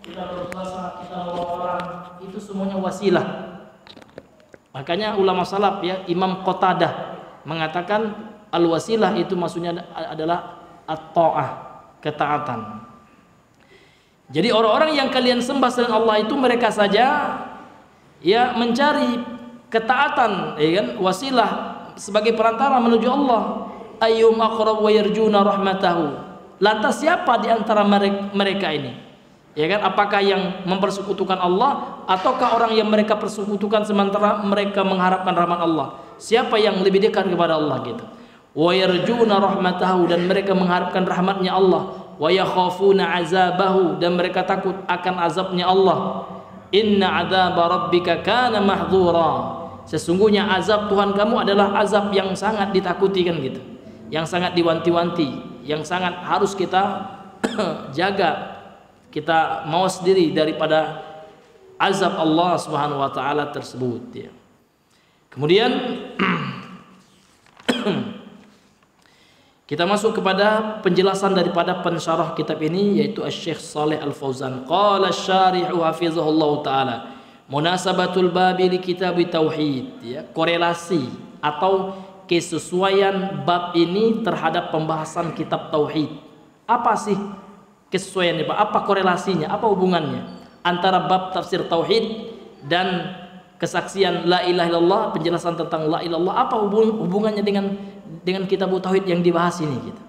kita berpuasa, kita menolong orang, itu semuanya wasilah. Makanya ulama salaf ya, Imam Qatadah mengatakan al-wasilah itu maksudnya adalah at-ta'ah, ketaatan. Jadi orang-orang yang kalian sembah selain Allah itu mereka saja ya mencari ketaatan, ya kan, wasilah sebagai perantara menuju Allah. Ayyum aqrab wa yarjuna rahmatahu. Lantas siapa di antara mereka ini? Ya kan, apakah yang mempersekutukan Allah ataukah orang yang mereka persekutukan sementara mereka mengharapkan rahmat Allah? Siapa yang lebih dekat kepada Allah gitu? Wa yarjuna rahmatahu, dan mereka mengharapkan rahmatnya Allah. Wa yakhafuna azabahu, dan mereka takut akan azabnya Allah. Inna azaba rabbika kana mahdhura. Sesungguhnya azab Tuhan kamu adalah azab yang sangat ditakuti kan gitu. Yang sangat diwanti-wanti, yang sangat harus kita jaga. Kita mawas diri daripada azab Allah Subhanahu wa taala tersebut ya. Kemudian kita masuk kepada penjelasan daripada pensyarah kitab ini, yaitu Asy-Syaikh Shalih Al-Fauzan. Qala asy-syarihu hafizahullahu taala, munasabatul babi li kitab tauhid ya, korelasi atau kesesuaian bab ini terhadap pembahasan kitab tauhid. Apa sih kesesuaiannya, Pak? Apa korelasinya? Apa hubungannya antara bab tafsir tauhid dan kesaksian la ilaha illallah, penjelasan tentang la ilaha illallah? Apa hubungannya dengan kitab tauhid yang dibahas ini gitu?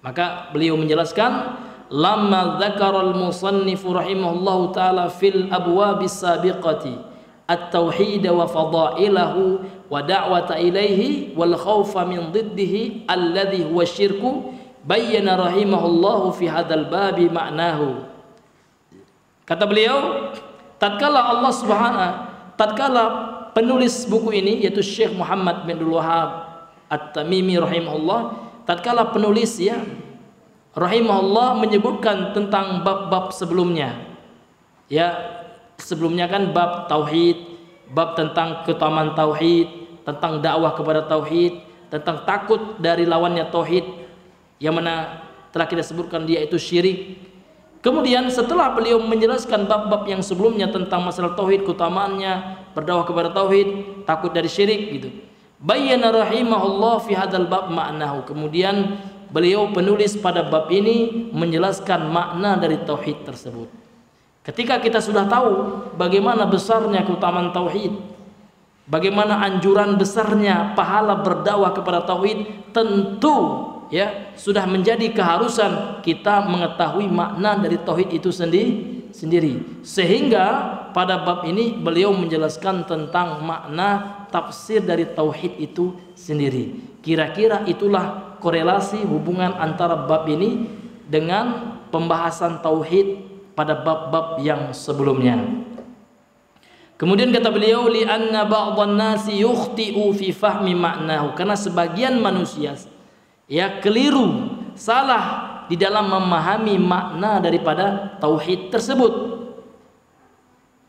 Maka beliau menjelaskan, lamma dzakara al-musannif rahimahullahu taala fil abwabis sabiqati at-tauhid wa fadailahu wa da'wata ilaihi wal khaufa min dhiddihi alladhi huwa syirku, bayyana rahimahullahu fi hadzal babi ma'nahu. Kata beliau, tatkala penulis buku ini yaitu Syekh Muhammad bin Abdul Wahhab At-Tamimi rahimahullah, tatkala penulis ya rahimahullah menyebutkan tentang bab-bab sebelumnya. Ya, sebelumnya kan bab tauhid, bab tentang keutamaan tauhid, tentang dakwah kepada tauhid, tentang takut dari lawannya tauhid, yang mana telah kita sebutkan dia itu syirik. Kemudian setelah beliau menjelaskan bab-bab yang sebelumnya tentang masalah tauhid, keutamaannya, berdakwah kepada tauhid, takut dari syirik gitu, bayyana rahimahullah fi hadzal bab ma'nahu. Kemudian beliau penulis pada bab ini menjelaskan makna dari tauhid tersebut. Ketika kita sudah tahu bagaimana besarnya keutamaan tauhid, bagaimana anjuran besarnya pahala berdakwah kepada tauhid, tentu ya sudah menjadi keharusan kita mengetahui makna dari tauhid itu sendiri. Sehingga pada bab ini beliau menjelaskan tentang makna tafsir dari tauhid itu sendiri. Kira-kira itulah korelasi hubungan antara bab ini dengan pembahasan tauhid pada bab-bab yang sebelumnya. Kemudian kata beliau, li anna ba'dhan nasi yukhti'u fi fahmi ma'nahu, karena sebagian manusia ya keliru, salah di dalam memahami makna daripada tauhid tersebut.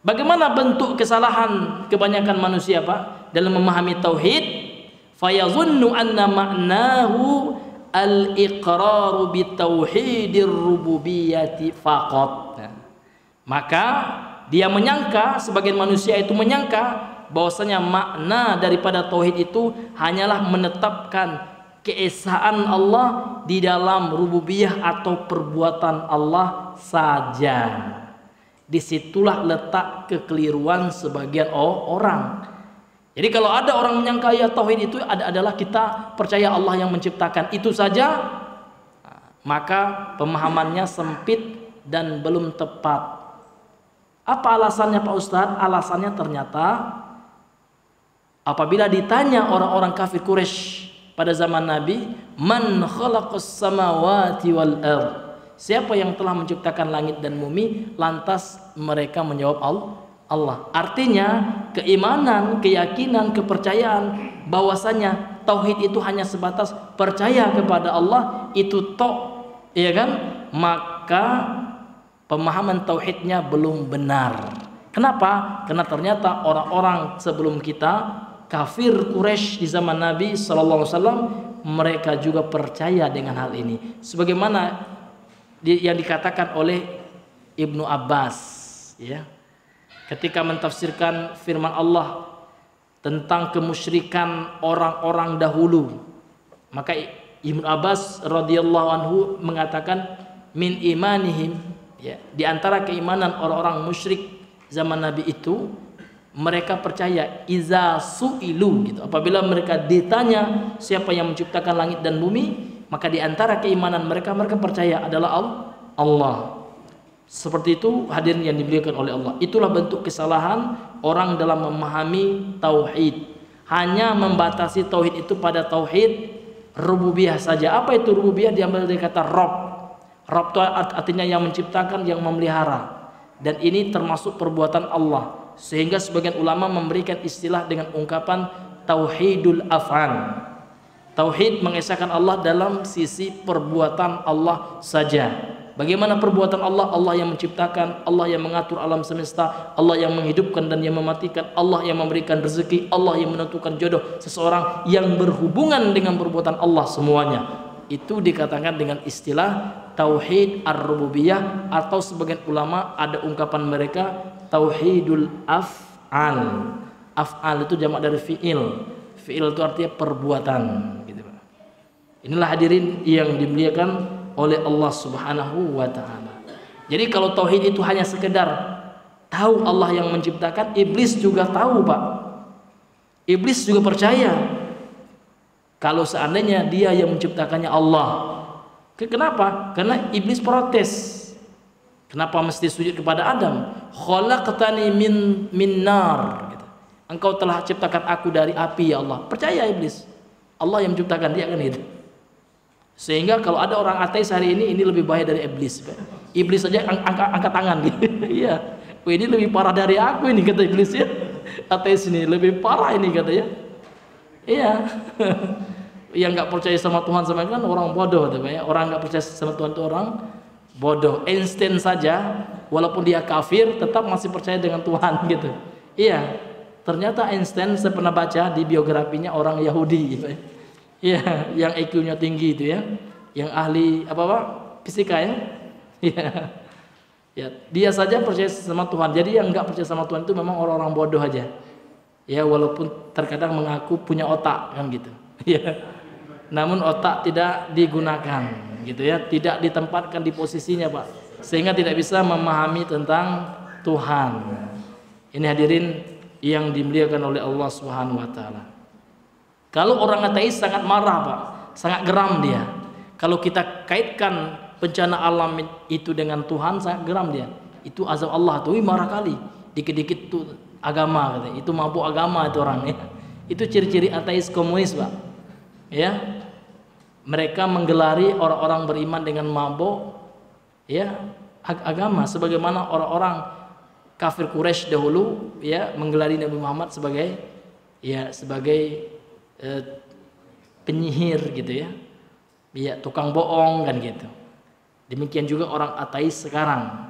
Bagaimana bentuk kesalahan kebanyakan manusia, Pak, dalam memahami tauhid? Fayazunnu anna ma'nahu al-iqraru bi tauhidir rububiyyati faqat. Maka dia menyangka, sebagian manusia itu menyangka bahwasanya makna daripada tauhid itu hanyalah menetapkan keesaan Allah di dalam rububiyah atau perbuatan Allah saja. Disitulah letak kekeliruan sebagian orang. Jadi kalau ada orang menyangka ya tauhid itu adalah kita percaya Allah yang menciptakan, itu saja, maka pemahamannya sempit dan belum tepat. Apa alasannya, Pak Ustadz? Alasannya ternyata apabila ditanya orang-orang kafir Quraisy pada zaman Nabi, man khalaqas samawati wal ard, siapa yang telah menciptakan langit dan bumi? Lantas mereka menjawab Allah. Artinya keimanan, keyakinan, kepercayaan bahwasanya tauhid itu hanya sebatas percaya kepada Allah itu tok, ya kan? Maka pemahaman tauhidnya belum benar. Kenapa? Karena ternyata orang-orang sebelum kita, kafir Quraisy di zaman Nabi sallallahu alaihi wasallam, mereka juga percaya dengan hal ini. Sebagaimana yang dikatakan oleh Ibnu Abbas, ya, ketika mentafsirkan firman Allah tentang kemusyrikan orang-orang dahulu, maka Ibnu Abbas radhiyallahu anhu mengatakan min imanihim, ya, di antara keimanan orang-orang musyrik zaman Nabi itu, mereka percaya iza su'ilu, gitu, apabila mereka ditanya siapa yang menciptakan langit dan bumi, maka di antara keimanan mereka percaya adalah Allah. Seperti itu hadirin yang dimuliakan oleh Allah. Itulah bentuk kesalahan orang dalam memahami tauhid, hanya membatasi tauhid itu pada tauhid rububiyah saja. Apa itu rububiyah? Diambil dari kata Rabb. Rabb itu artinya yang menciptakan, yang memelihara, dan ini termasuk perbuatan Allah. Sehingga sebagian ulama memberikan istilah dengan ungkapan tauhidul af'al. Tauhid mengesahkan Allah dalam sisi perbuatan Allah saja. Bagaimana perbuatan Allah? Allah yang menciptakan, Allah yang mengatur alam semesta, Allah yang menghidupkan dan yang mematikan, Allah yang memberikan rezeki, Allah yang menentukan jodoh seseorang, yang berhubungan dengan perbuatan Allah semuanya. Itu dikatakan dengan istilah tauhid ar-rububiyah, atau sebagian ulama ada ungkapan mereka tauhidul af'al. Af'al itu jamak dari fi'il. Fi'il itu artinya perbuatan, gitu. Inilah hadirin yang dimuliakan oleh Allah Subhanahu wa taala. Jadi kalau tauhid itu hanya sekedar tahu Allah yang menciptakan, iblis juga tahu, Pak. Iblis juga percaya kalau seandainya dia yang menciptakannya Allah. Kenapa? Karena iblis protes. Kenapa mesti sujud kepada Adam? Khalaqtani min nar, gitu. Engkau telah ciptakan aku dari api, ya Allah. Percaya iblis, Allah yang menciptakan dia, kan itu. Sehingga kalau ada orang ateis hari ini lebih bahaya dari iblis. Iblis saja angkat tangan, gitu. Iya, ini lebih parah dari aku ini, kata iblis, ya. Ateis ini lebih parah ini, katanya. Iya. Yang nggak percaya sama Tuhan sama kan orang bodoh, katanya. Orang nggak percaya sama Tuhan itu orang bodoh. Einstein saja walaupun dia kafir tetap masih percaya dengan Tuhan, gitu. Iya. Ternyata Einstein, saya pernah baca di biografinya, orang Yahudi, gitu. Iya, yang IQ-nya tinggi itu, ya, yang ahli fisika, ya. Iya. Ya, dia saja percaya sama Tuhan. Jadi yang nggak percaya sama Tuhan itu memang orang-orang bodoh aja. Ya, walaupun terkadang mengaku punya otak, kan gitu. Ya. Namun otak tidak digunakan, gitu, ya, tidak ditempatkan di posisinya, Pak. Sehingga tidak bisa memahami tentang Tuhan. Ini hadirin yang dimuliakan oleh Allah Subhanahu wa taala. Kalau orang ateis sangat marah, Pak, sangat geram dia. Kalau kita kaitkan bencana alam itu dengan Tuhan, sangat geram dia. Itu azab Allah tuh, marah kali. Dikit-dikit tuh agama, katanya. Itu mabuk agama itu orang, ya. Itu ciri-ciri ateis komunis, Pak. Ya. Mereka menggelari orang-orang beriman dengan mabuk, ya, agama, sebagaimana orang-orang kafir Quraisy dahulu, ya, menggelari Nabi Muhammad sebagai, ya, sebagai penyihir, gitu, ya. Ya, tukang bohong, kan gitu. Demikian juga orang ateis sekarang,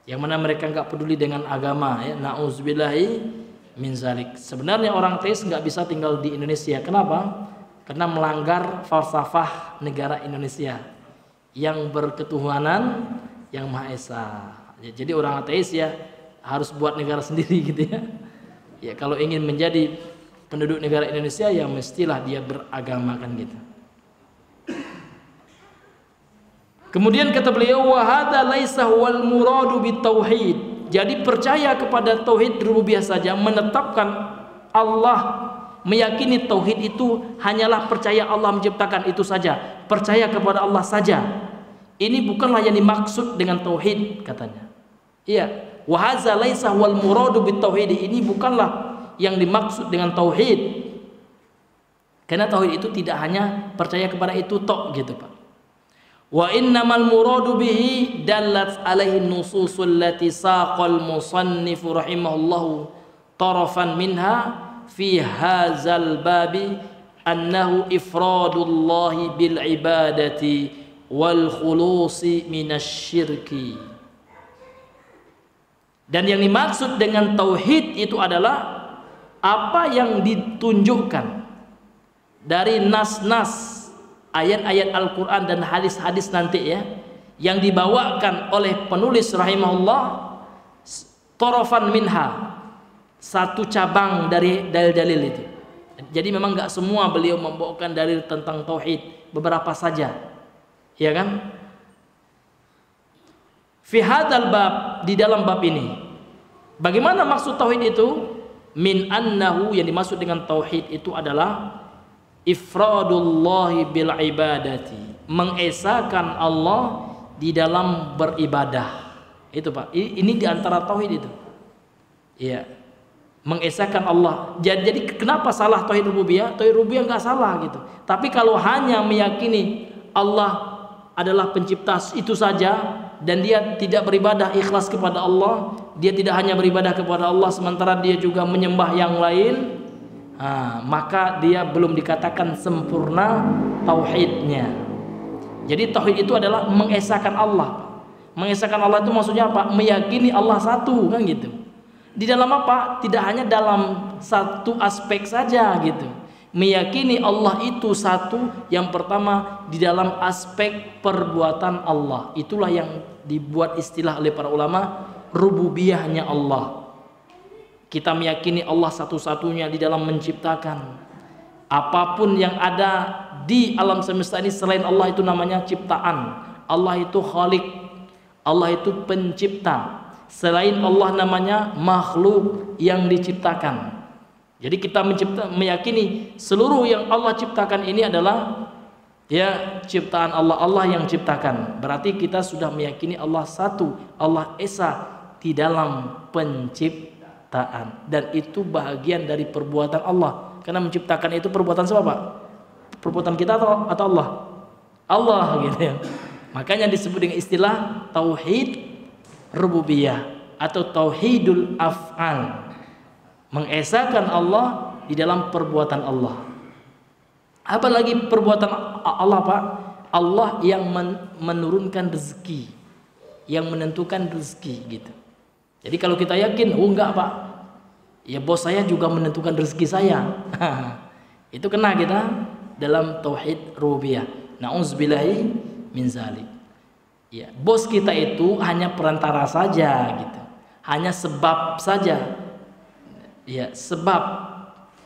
yang mana mereka nggak peduli dengan agama, ya. Nauzubillahi min zalik. Sebenarnya orang ateis nggak bisa tinggal di Indonesia. Kenapa? Karena melanggar falsafah negara Indonesia yang berketuhanan yang Maha Esa. Ya, jadi orang ateis, ya, harus buat negara sendiri, gitu, ya. Ya, kalau ingin menjadi penduduk negara Indonesia, ya mestilah dia beragama, kan gitu. Kemudian kata beliau, wa hadza laisa wal muradu bitauhid. Jadi percaya kepada tauhid rububiyah saja, menetapkan Allah, meyakini tauhid itu hanyalah percaya Allah menciptakan, itu saja, percaya kepada Allah saja. Ini bukanlah yang dimaksud dengan tauhid, katanya. Iya, wa hadza laisa wal muradu bitauhid. Ini bukanlah yang dimaksud dengan tauhid. Karena tauhid itu tidak hanya percaya kepada itu tok, gitu, Pak. Wa innamal muradu bihi dallat alaihi nususul lati saqal musannifu rahimahullahu tarafan minha fi hadzal babi annahu ifradullahi bil ibadati wal khulusi minasyirki. Dan yang dimaksud dengan tauhid itu adalah apa yang ditunjukkan dari nas-nas ayat-ayat Al-Quran dan hadis-hadis nanti, ya, yang dibawakan oleh penulis rahimahullah torofan minha, satu cabang dari dalil-dalil itu. Jadi memang nggak semua beliau membawakan dalil tentang tauhid, beberapa saja, ya kan? Fi hadzal bab, di dalam bab ini, bagaimana maksud tauhid itu? Min annahu, yang dimaksud dengan tauhid itu adalah ifradullahi bil ibadati, mengesahkan Allah di dalam beribadah. Itu Pak, ini di antara tauhid itu. Iya. Mengesahkan Allah. Jadi kenapa salah tauhid rububiyah? Tauhid rububiyah enggak salah gitu. Tapi kalau hanya meyakini Allah adalah pencipta itu saja dan dia tidak beribadah ikhlas kepada Allah, dia tidak hanya beribadah kepada Allah sementara dia juga menyembah yang lain, maka dia belum dikatakan sempurna tauhidnya. Jadi tauhid itu adalah mengesahkan Allah. Mengesahkan Allah itu maksudnya apa? Meyakini Allah satu, kan gitu. Di dalam apa? Tidak hanya dalam satu aspek saja gitu. Meyakini Allah itu satu, yang pertama di dalam aspek perbuatan Allah. Itulah yang dibuat istilah oleh para ulama rububiyahnya Allah. Kita meyakini Allah satu-satunya di dalam menciptakan. Apapun yang ada di alam semesta ini selain Allah itu namanya ciptaan. Allah itu khalik, Allah itu pencipta. Selain Allah namanya makhluk yang diciptakan. Jadi kita meyakini seluruh yang Allah ciptakan ini adalah ya ciptaan Allah, Allah yang ciptakan. Berarti kita sudah meyakini Allah satu, Allah esa di dalam penciptaan, dan itu bahagian dari perbuatan Allah. Karena menciptakan itu perbuatan siapa Pak? Perbuatan kita atau Allah? Allah gitu ya. Makanya disebut dengan istilah tauhid rububiyah atau tauhidul af'al. Mengesahkan Allah di dalam perbuatan Allah. Apalagi perbuatan Allah Pak? Allah yang menurunkan rezeki, yang menentukan rezeki gitu. Jadi kalau kita yakin, oh enggak Pak, ya bos saya juga menentukan rezeki saya. Itu kena kita dalam tauhid rububiyah. Na'udzubillahi min zalik. Ya, bos kita itu hanya perantara saja gitu. Hanya sebab saja. Ya, sebab.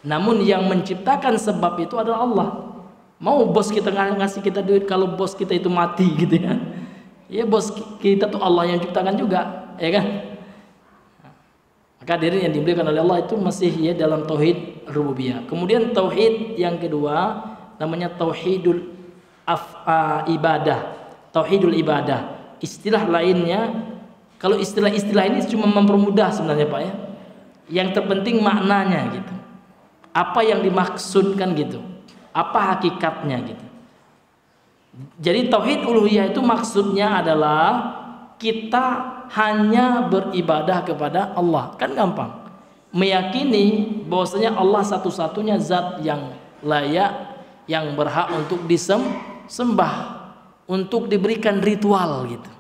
Namun yang menciptakan sebab itu adalah Allah. Mau bos kita ngasih kita duit kalau bos kita itu mati gitu ya. Ya bos kita tuh Allah yang ciptakan juga, ya kan? Maka hadirin yang dimuliakan oleh Allah itu masih ya dalam tauhid rububiyah. Kemudian tauhid yang kedua namanya tauhidul ibadah. Tauhidul ibadah. Istilah lainnya, kalau istilah-istilah ini cuma mempermudah sebenarnya Pak ya. Yang terpenting maknanya gitu. Apa yang dimaksudkan gitu, apa hakikatnya gitu. Jadi tauhid uluhiyah itu maksudnya adalah kita hanya beribadah kepada Allah. Kan gampang, meyakini bahwasanya Allah satu-satunya zat yang layak, yang berhak untuk disembah, untuk diberikan ritual gitu.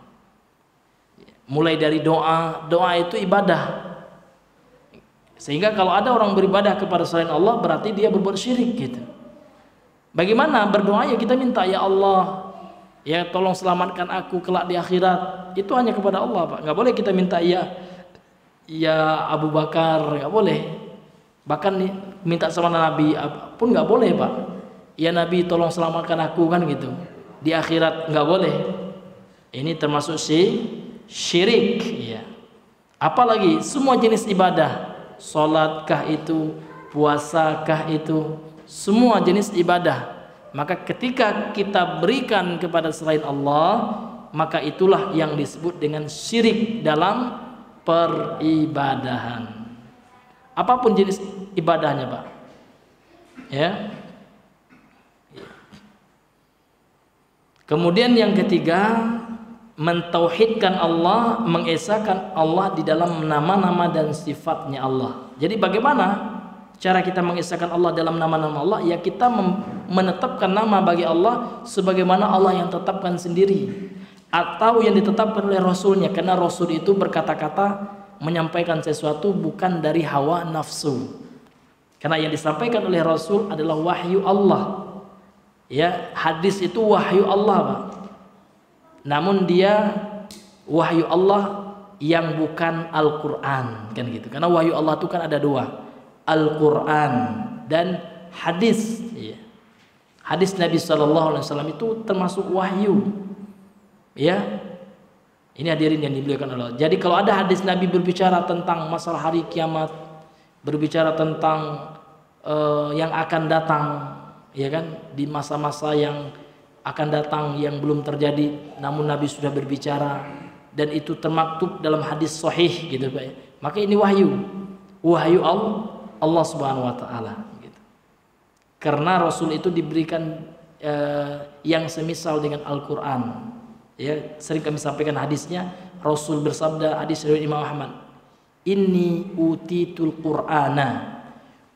Mulai dari doa, doa itu ibadah. Sehingga kalau ada orang beribadah kepada selain Allah berarti dia berbuat syirik gitu. Bagaimana berdoa? Ya kita minta, ya Allah, ya tolong selamatkan aku kelak di akhirat. Itu hanya kepada Allah Pak. Nggak boleh kita minta ya Abu Bakar, nggak boleh. Bahkan nih, minta sama Nabi pun nggak boleh Pak. Ya Nabi tolong selamatkan aku, kan gitu. Di akhirat nggak boleh. Ini termasuk syirik ya. Apalagi semua jenis ibadah, sholatkah itu, puasakah itu, semua jenis ibadah, maka ketika kita berikan kepada selain Allah, maka itulah yang disebut dengan syirik dalam peribadahan. Apapun jenis ibadahnya Pak ya. Kemudian yang ketiga, mentauhidkan Allah, mengesahkan Allah di dalam nama-nama dan sifatnya Allah. Jadi bagaimana cara kita mengesahkan Allah dalam nama-nama Allah? Ya kita menetapkan nama bagi Allah sebagaimana Allah yang tetapkan sendiri, atau yang ditetapkan oleh Rasulnya, karena Rasul itu berkata-kata menyampaikan sesuatu bukan dari hawa nafsu, karena yang disampaikan oleh Rasul adalah wahyu Allah ya. Hadis itu wahyu Allah Pak. namun dia wahyu Allah yang bukan Al-Qur'an, kan gitu. Karena wahyu Allah itu kan ada dua, Al-Qur'an dan hadis. Ya. Hadis Nabi SAW itu termasuk wahyu. Ya, ini hadirin yang dimuliakan Allah. Jadi kalau ada hadis Nabi berbicara tentang masalah hari kiamat, berbicara tentang yang akan datang, ya kan, di masa-masa yang akan datang yang belum terjadi, namun Nabi sudah berbicara dan itu termaktub dalam hadis sahih, gitu Pak. Maka ini wahyu Allah Subhanahu Wa Taala. Gitu. Karena Rasul itu diberikan yang semisal dengan Al-Quran. Ya, sering kami sampaikan hadisnya. Rasul bersabda, hadis riwayat Imam Ahmad, inni utitul Qur'ana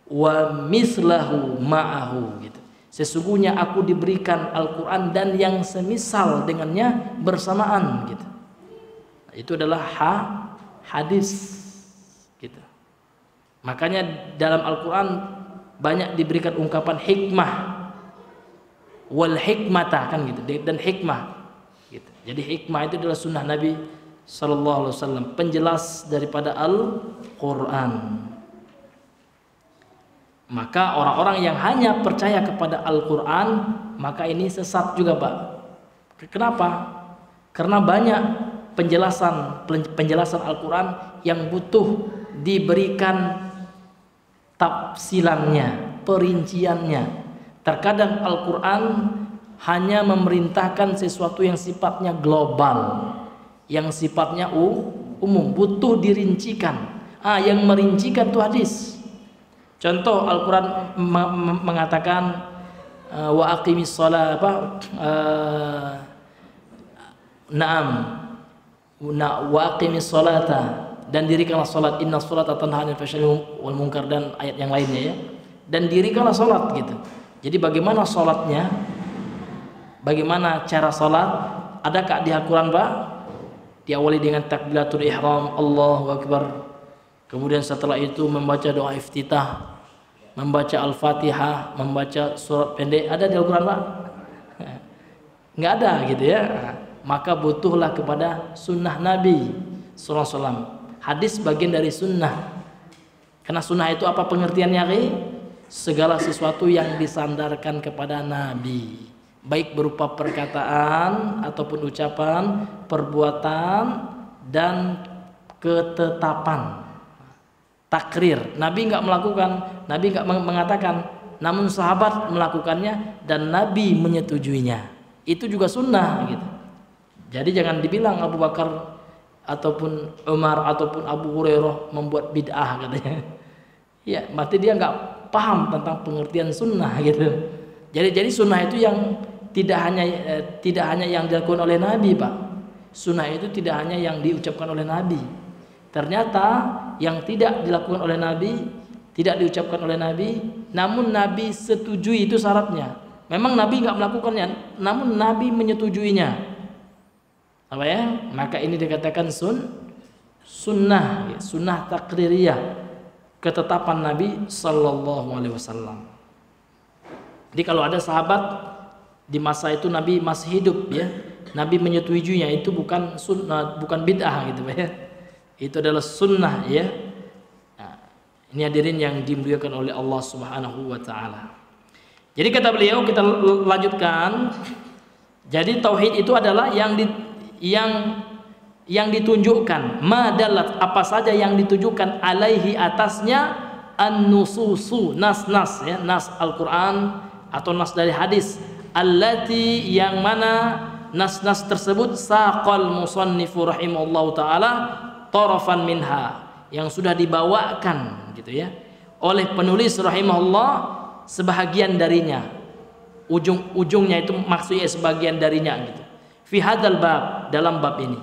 wa mislahu ma'ahu, gitu. Sesungguhnya aku diberikan Al-Quran dan yang semisal dengannya bersamaan, gitu. Itu adalah hadis, gitu. Makanya dalam Al-Quran banyak diberikan ungkapan hikmah, wal hikmata, kan gitu, dan hikmah. Gitu. Jadi hikmah itu adalah sunnah Nabi Sallallahu Alaihi Wasallam, penjelas daripada Al-Quran. Maka orang-orang yang hanya percaya kepada Al-Quran, maka ini sesat juga, Pak. Kenapa? Karena banyak penjelasan Al-Quran yang butuh diberikan tafsilannya, perinciannya. Terkadang Al-Quran hanya memerintahkan sesuatu yang sifatnya global, yang sifatnya umum, butuh dirincikan. Yang merincikan itu hadis. Contoh, Al-Quran mengatakan wa aqimis shalah, wa aqimis sholata, dan dirikanlah salat, inna sholata tanha 'anil fahsya'i wal munkar, dan ayat yang lainnya, ya. Dan dirikanlah salat, gitu. Jadi bagaimana salatnya? Bagaimana cara salat? Adakah di Al-Quran, Pak? Diawali dengan takbiratul ihram, Allahu Akbar. Kemudian setelah itu membaca doa iftitah, membaca Al-Fatihah, membaca surat pendek. Ada di Al-Quran, Pak? Nggak ada, gitu ya. Maka butuhlah kepada sunnah Nabi sallallahu alaihi wasallam. Hadis bagian dari sunnah. Karena sunnah itu apa pengertiannya, Ki? Segala sesuatu yang disandarkan kepada Nabi, baik berupa perkataan ataupun ucapan, perbuatan, dan ketetapan. Takrir, Nabi nggak melakukan, Nabi nggak mengatakan, namun sahabat melakukannya dan Nabi menyetujuinya. Itu juga sunnah, gitu. Jadi jangan dibilang Abu Bakar ataupun Umar ataupun Abu Hurairah membuat bid'ah, katanya. Ya, berarti dia nggak paham tentang pengertian sunnah, gitu. Jadi sunnah itu yang tidak hanya yang dilakukan oleh Nabi, Pak. Sunnah itu tidak hanya yang diucapkan oleh Nabi. Ternyata yang tidak dilakukan oleh Nabi, tidak diucapkan oleh Nabi, namun Nabi setujui, itu syaratnya. Memang Nabi nggak melakukannya, namun Nabi menyetujuinya. Apa ya? Maka ini dikatakan sunnah, sunnah takririyah, ketetapan Nabi Sallallahu Alaihi Wasallam. Jadi kalau ada sahabat di masa itu Nabi masih hidup, ya, Nabi menyetujuinya, itu bukan sunnah, bukan bid'ah, gitu, ya. Itu adalah sunnah, ya. Nah, ini hadirin yang dimuliakan oleh Allah Subhanahu Wa Taala. Jadi kata beliau, kita lanjutkan. Jadi tauhid itu adalah yang ditunjukkan, madalat, apa saja yang ditujukan, alaihi, atasnya, an-nususu, nas-nas, ya, nas Al-Quran atau nas dari hadis, allati, yang mana nas-nas tersebut, saqal musannifu rahimahullahu ta'ala tarafan minha, yang sudah dibawakan, gitu ya, oleh penulis rahimahullah sebahagian darinya, ujung-ujungnya itu maksudnya sebagian darinya, gitu. Fi hadzal bab, dalam bab ini.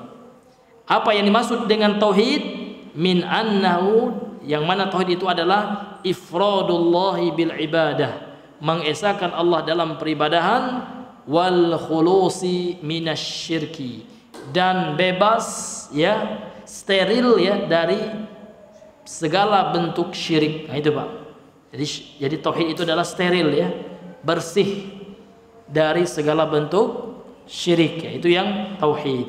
Apa yang dimaksud dengan tauhid? Min annahu, yang mana tauhid itu adalah ifradullahi bil ibadah, mengesahkan Allah dalam peribadahan, wal khulusi minasyirki, dan bebas, ya, steril, ya, dari segala bentuk syirik. Nah, itu, Pak. Jadi tauhid itu adalah steril, ya, bersih dari segala bentuk syirik, yaitu yang tauhid.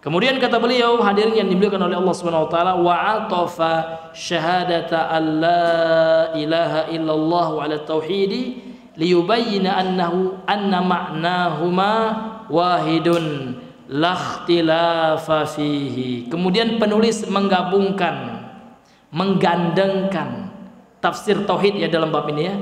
Kemudian kata beliau, hadirin yang dimuliakan oleh Allah Subhanahu wa taala, wa atafa syahadata alla ilaha illallah wa ala tauhidi liyubayyana anna ma'nahuma wahidun la ikhtilafa fihi. Kemudian penulis menggabungkan, menggandengkan tafsir tauhid ya dalam bab ini ya.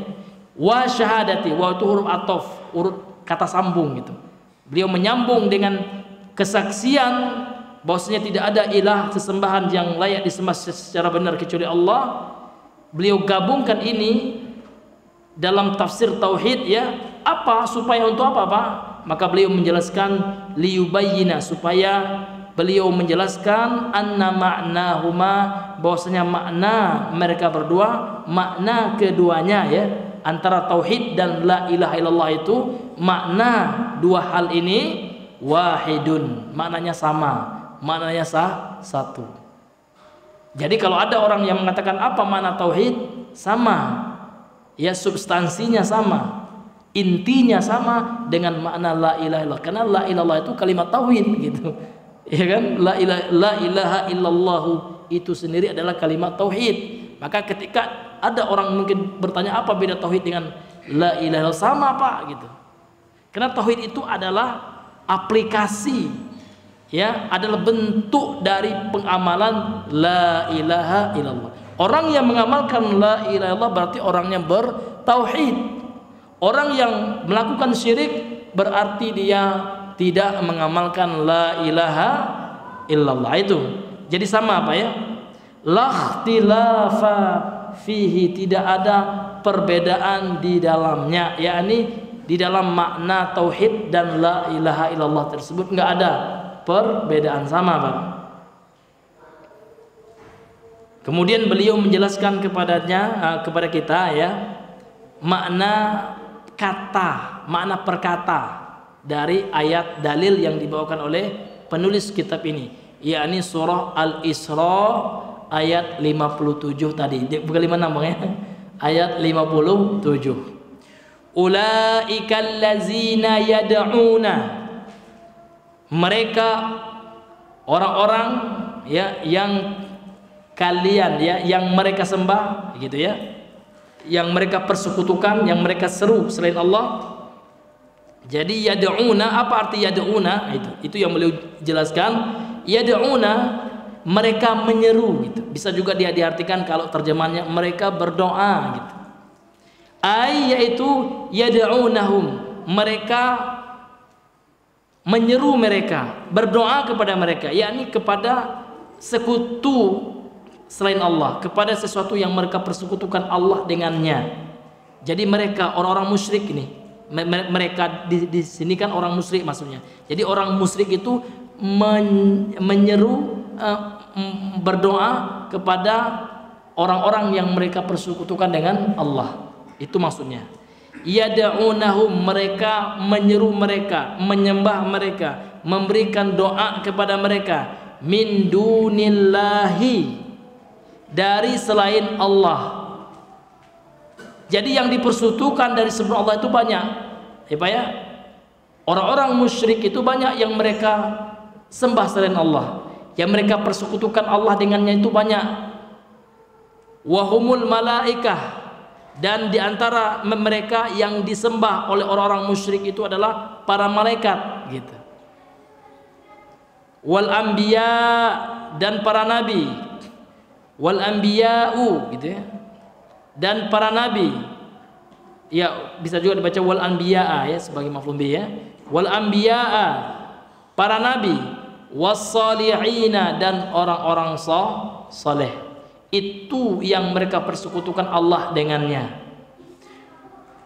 Wa syahadati, wa itu huruf ataf, urut kata sambung gitu. Beliau menyambung dengan kesaksian bahwasanya tidak ada ilah sesembahan yang layak disembah secara benar kecuali Allah. Beliau gabungkan ini dalam tafsir tauhid ya. Apa? Supaya untuk apa, Pak? Maka beliau menjelaskan liyubayyina, supaya beliau menjelaskan anna ma'nahuma, bahwasanya makna mereka berdua, makna keduanya ya, antara tauhid dan la ilaha illallah itu, makna dua hal ini wahidun, maknanya sama, maknanya satu. Jadi kalau ada orang yang mengatakan apa makna tauhid, sama ya, substansinya sama, intinya sama dengan makna la ilaha illallah. Karena la ilallah itu kalimat tauhid gitu, ya kan? La ilaha illallah itu sendiri adalah kalimat tauhid. Maka ketika ada orang mungkin bertanya apa beda tauhid dengan la ilaha illallah, sama Pak gitu. Karena tauhid itu adalah aplikasi ya, adalah bentuk dari pengamalan la ilaha illallah. Orang yang mengamalkan la ilaha illallah berarti orang yang bertauhid. Orang yang melakukan syirik berarti dia tidak mengamalkan la ilaha illallah itu. Jadi sama apa ya? La ikhtilafa fihi, tidak ada perbedaan di dalamnya, yakni di dalam makna tauhid dan la ilaha illallah tersebut enggak ada perbedaan, sama Pak. Kemudian beliau menjelaskan kepada kita ya, makna kata, makna perkata dari ayat dalil yang dibawakan oleh penulis kitab ini, yakni surah Al-Isra ayat 57 tadi, bukan 56 Bang ya, ayat 57. Ulaikal ladzina yad'una, mereka orang-orang ya yang kalian ya, yang mereka sembah gitu ya, yang mereka persekutukan, yang mereka seru selain Allah. Jadi yad'una, apa arti yad'una? Itu yang beliau jelaskan. Yad'una, mereka menyeru gitu. Bisa juga dia diartikan kalau terjemahannya mereka berdoa gitu. Yaitu yad'unahum, mereka menyeru mereka, berdoa kepada mereka, yakni kepada sekutu selain Allah, kepada sesuatu yang mereka persekutukan Allah dengannya. Jadi mereka orang-orang musyrik ini, mereka di sini kan orang musyrik maksudnya. Jadi orang musyrik itu menyeru, berdoa kepada orang-orang yang mereka persekutukan dengan Allah. Itu maksudnya. Yad'unahum, mereka menyeru mereka, menyembah mereka, memberikan doa kepada mereka, min dunillahi, dari selain Allah. Jadi yang dipersekutukan dari sebelum Allah itu banyak ya Pak ya. Orang-orang musyrik itu banyak yang mereka sembah selain Allah, yang mereka persekutukan Allah dengannya itu banyak. Wahumul malaikah, dan diantara mereka yang disembah oleh orang-orang musyrik itu adalah para malaikat gitu. Wal anbiya, dan para nabi. Wal anbiya'u gitu ya, dan para nabi ya, bisa juga dibaca wal anbiya'a ya sebagai maf'ul bih ya. Wal anbiya'a, para nabi. Was-salihina, dan orang-orang saleh. Itu yang mereka persekutukan Allah dengannya.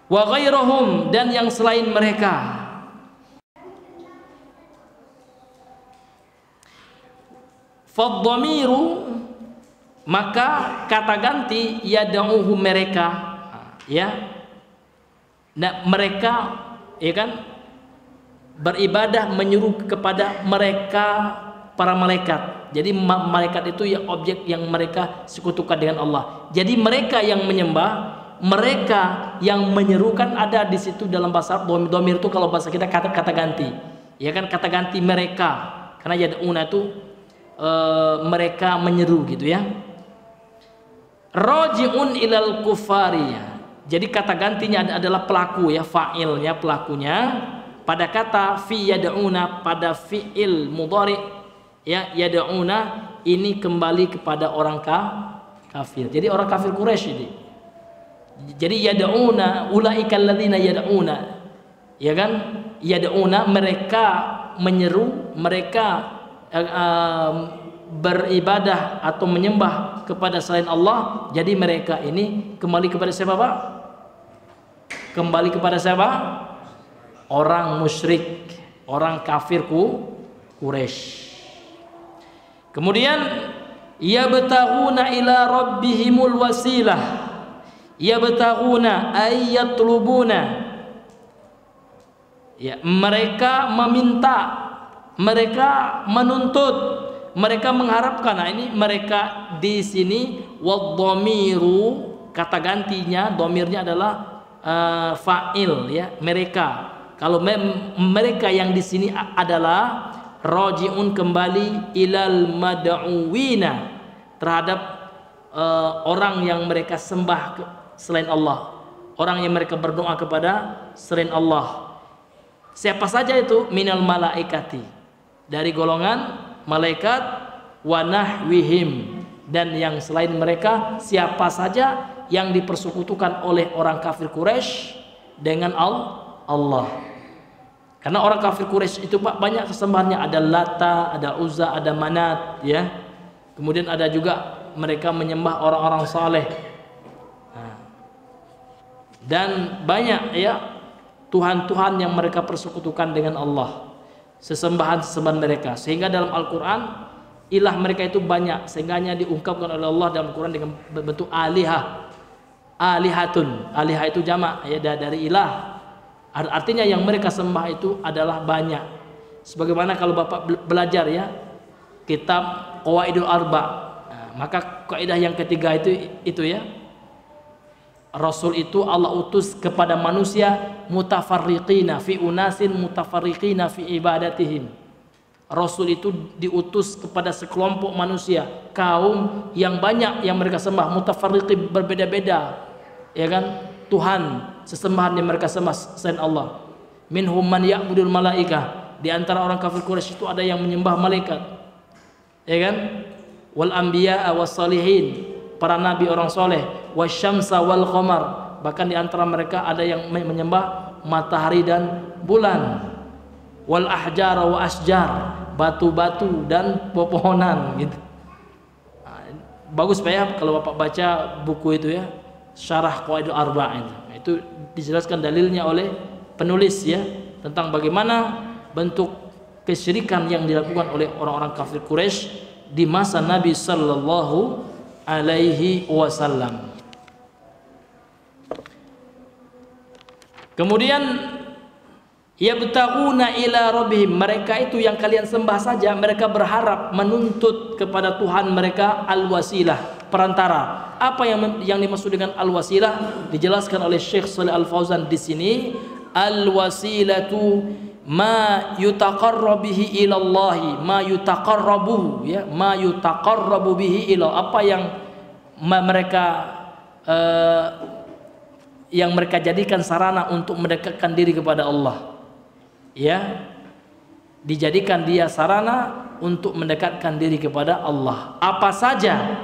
Wa ghairahum, dan yang selain mereka. Fadh-dhamiru, maka kata ganti yad'uhum, mereka ya. Nah, mereka ya kan beribadah menyuruh kepada mereka para malaikat. Jadi malaikat itu ya objek yang mereka sekutukan dengan Allah. Jadi mereka yang menyembah, mereka yang menyerukan, ada di situ dalam bahasa Arab. Dhamir itu kalau bahasa kita kata ganti. Ya kan, kata ganti mereka, karena yad'una itu mereka menyeru gitu ya. Raji'un ilal kufari, jadi kata gantinya adalah pelaku ya, fa'ilnya, pelakunya pada kata fi yad'una, pada fi'il mudhari ya, yad'una ini kembali kepada orang kafir. Jadi orang kafir Quraisy ini. Jadi yad'una ulaikal ladzina yad'una, ya kan, yad'una mereka menyeru, mereka beribadah atau menyembah kepada selain Allah. Jadi mereka ini kembali kepada siapa, Pak? Kembali kepada siapa? Orang musyrik, orang kafir Quraisy. Kemudian yabtaghuna ila rabbihimul wasilah, yabtaghuna ay yatlubuna, ya, mereka meminta, mereka menuntut, mereka mengharapkan. Nah, ini mereka di sini wadhamiru, kata gantinya, dhamirnya adalah fa'il ya, mereka. Kalau mereka yang di sini adalah raji'un, kembali ilal mad'uwina, terhadap orang yang mereka sembah selain Allah, orang yang mereka berdoa kepada selain Allah. Siapa saja itu? Minal malaikati, dari golongan malaikat, wa nahwihim, dan yang selain mereka, siapa saja yang dipersekutukan oleh orang kafir Quraisy dengan Allah. Karena orang kafir Quraisy itu, Pak, banyak kesembahannya, ada Lata, ada Uzza, ada Manat ya. Kemudian ada juga mereka menyembah orang-orang saleh. Dan banyak ya Tuhan-Tuhan yang mereka persekutukan dengan Allah, sesembahan-sesembahan mereka, sehingga dalam Al-Quran ilah mereka itu banyak, sehingga hanya diungkapkan oleh Allah dalam Al-Quran dengan bentuk alihah, alihatun. Alihah itu jamak ya, dari ilah, artinya yang mereka sembah itu adalah banyak. Sebagaimana kalau Bapak belajar ya kitab Qawaidul Arba, maka kaidah yang ketiga itu ya, Rasul itu Allah utus kepada manusia mutafarriqina fi unasin mutafarriqina fi ibadatihim. Rasul itu diutus kepada sekelompok manusia, kaum yang banyak yang mereka sembah, mutafarriqi, berbeda-beda ya kan, Tuhan, sesembahan yang mereka sembah selain Allah. Minhum man ya'budul malaikah, di antara orang kafir Quraisy itu ada yang menyembah malaikat ya kan, wal anbiya was salihin, para nabi, orang soleh, wasyamsa wal qamar, bahkan di antara mereka ada yang menyembah matahari dan bulan, wal ahjar wa asjar, batu-batu dan pepohonan gitu. Bagus Pak ya kalau Bapak baca buku itu ya, Syarah Qawaidul Arba', itu dijelaskan dalilnya oleh penulis ya, tentang bagaimana bentuk kesyirikan yang dilakukan oleh orang-orang kafir Quraisy di masa Nabi sallallahu alaihi wasallam. Kemudian yabtaghuna ila rabbihim, mereka itu yang kalian sembah saja, mereka berharap menuntut kepada Tuhan mereka al-wasilah, perantara. Apa yang dimaksud dengan al-wasilah dijelaskan oleh Syekh Shalih Al-Fauzan di sini. Al-wasilatu ma yutaqarrabu bihi ila Allah, ma yutaqarrabu ya, ma yutaqarrabu bihi ila, apa yang mereka jadikan sarana untuk mendekatkan diri kepada Allah ya, dijadikan dia sarana untuk mendekatkan diri kepada Allah. Apa saja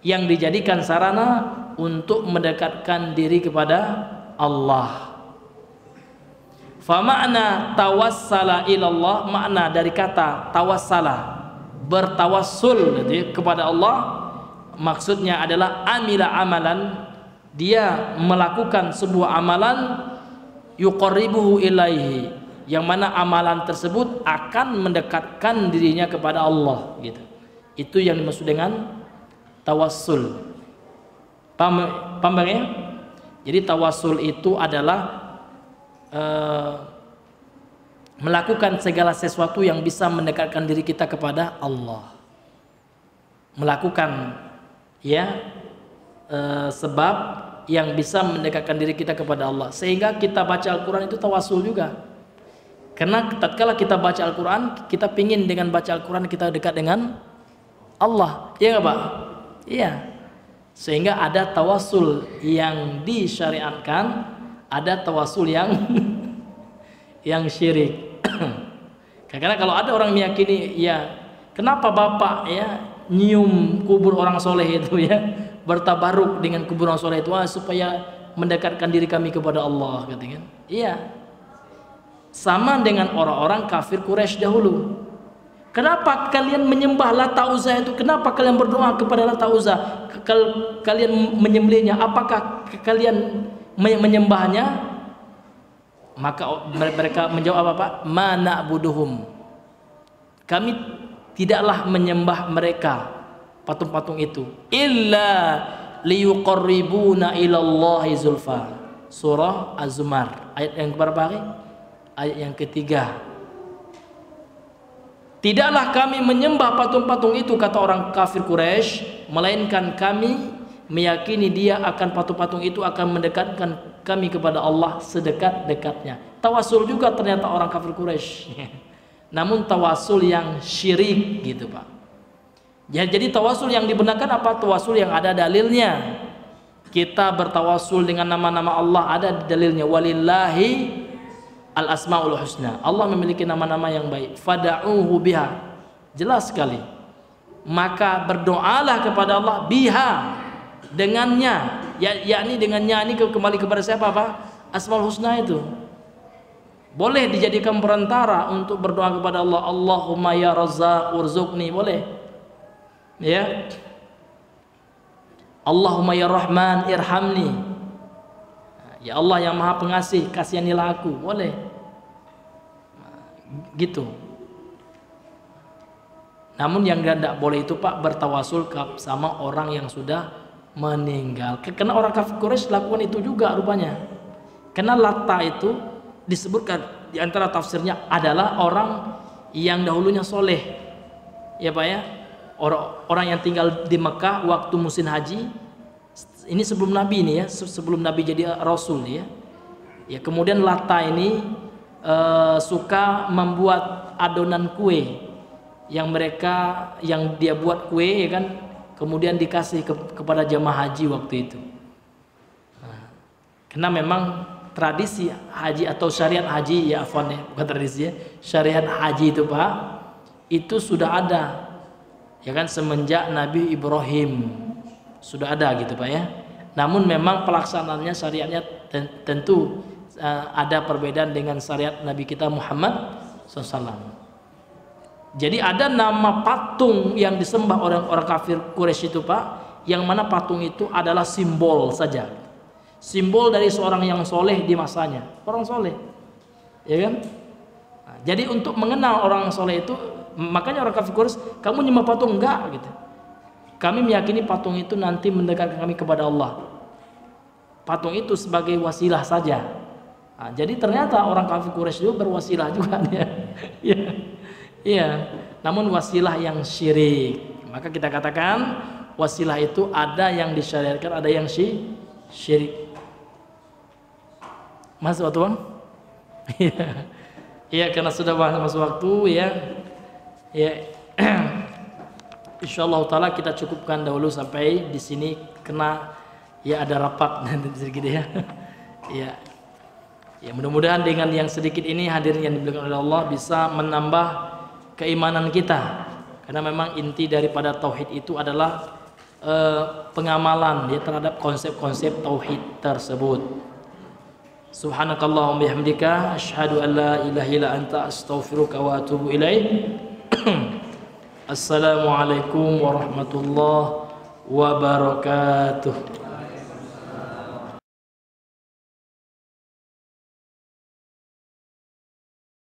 yang dijadikan sarana untuk mendekatkan diri kepada Allah. Fa makna tawassala ilallah, makna dari kata tawassala, bertawassul kepada Allah, maksudnya adalah amila amalan, dia melakukan sebuah amalan, yuqarribuhu ilaihi, yang mana amalan tersebut akan mendekatkan dirinya kepada Allah gitu. Itu yang dimaksud dengan tawassul. Paham ya? Jadi tawassul itu adalah melakukan segala sesuatu yang bisa mendekatkan diri kita kepada Allah, melakukan ya sebab yang bisa mendekatkan diri kita kepada Allah, sehingga kita baca Al-Quran itu tawassul juga. Karena tatkala kita baca Al-Quran, kita pingin dengan baca Al-Quran kita dekat dengan Allah. Iya nggak Pak? Iya. Sehingga ada tawasul yang disyariatkan, ada tawasul yang yang syirik. Karena kalau ada orang meyakini, ya kenapa Bapak ya nyium kubur orang soleh itu ya, bertabaruk dengan kubur orang soleh itu supaya mendekatkan diri kami kepada Allah, katanya. Iya. Sama dengan orang-orang kafir Quraisy dahulu. Kenapa kalian menyembah Lata Uzza itu? Kenapa kalian berdoa kepada Lata Uzza? Kalian menyembelihnya? Apakah kalian menyembahnya? Maka mereka menjawab apa Pak? Ma na'buduhum. Kami tidaklah menyembah mereka, patung-patung itu, illa liyuqarribuna ilallahi zulfa. Surah Az-Zumar ayat yang berapa hari? Ayat yang ketiga. Tidaklah kami menyembah patung-patung itu, kata orang kafir Quraisy, melainkan kami meyakini dia akan patung-patung itu akan mendekatkan kami kepada Allah sedekat-dekatnya. Tawasul juga ternyata orang kafir Quraisy. Namun tawasul yang syirik gitu Pak. Ya, jadi tawasul yang dibenarkan apa? Tawasul yang ada dalilnya. Kita bertawasul dengan nama-nama Allah, ada dalilnya. Walillahi al-asmaul husna. Allah memiliki nama-nama yang baik. Fada'uhu biha. Jelas sekali. Maka berdoalah kepada Allah biha, dengannya. Yakni dengannya ini kembali kepada siapa Pak? Asmaul husna itu. Boleh dijadikan perantara untuk berdoa kepada Allah. Allahumma ya Razzaq urzuqni, boleh. Ya. Allahumma ya Rahman irhamni. Ya Allah yang Maha Pengasih, kasihanilah aku, boleh. Gitu. Namun yang tidak boleh itu Pak, bertawasul sama orang yang sudah meninggal. Karena orang kafir Quraisy lakukan itu juga rupanya. Karena Lata itu disebutkan di antara tafsirnya adalah orang yang dahulunya soleh, ya Pak ya, orang yang tinggal di Mekah waktu musim haji. Ini sebelum Nabi ini ya, sebelum Nabi jadi Rasul ya. Ya kemudian Lata ini suka membuat adonan kue yang dia buat kue ya kan, kemudian dikasih kepada jamaah haji waktu itu. Nah, karena memang tradisi haji atau syariat haji ya afwan ya, bukan tradisi ya, syariat haji itu Pak, itu sudah ada ya kan semenjak Nabi Ibrahim sudah ada gitu Pak ya. Namun memang pelaksanaannya syariatnya tentu ada perbedaan dengan syariat Nabi kita Muhammad SAW. Jadi ada nama patung yang disembah orang kafir Quraisy itu Pak, yang mana patung itu adalah simbol saja. Simbol dari seorang yang soleh di masanya, orang soleh, ya kan? Nah, jadi untuk mengenal orang soleh itu, makanya orang kafir Quraisy, kamu nyembah patung enggak? Gitu. Kami meyakini patung itu nanti mendekatkan kami kepada Allah. Patung itu sebagai wasilah saja. Nah, jadi ternyata orang kafir Quraisy itu berwasilah juga ya. Iya. Namun wasilah yang syirik. Maka kita katakan wasilah itu ada yang disyariatkan, ada yang syirik. Masuk waktu Bang? Iya, karena sudah masuk waktu ya. Ya. Insyaallah taala kita cukupkan dahulu sampai di sini, kena ya ada rapat nanti sedikit ya. Ya. Ya, mudah-mudahan dengan yang sedikit ini hadirin yang dimuliakan oleh Allah bisa menambah keimanan kita. Karena memang inti daripada tauhid itu adalah pengamalan ya terhadap konsep-konsep tauhid tersebut. Subhanakallahumma bihamdika asyhadu an la ilaha illa anta astaghfiruka wa atubu ilaik. Assalamualaikum warahmatullahi wabarakatuh.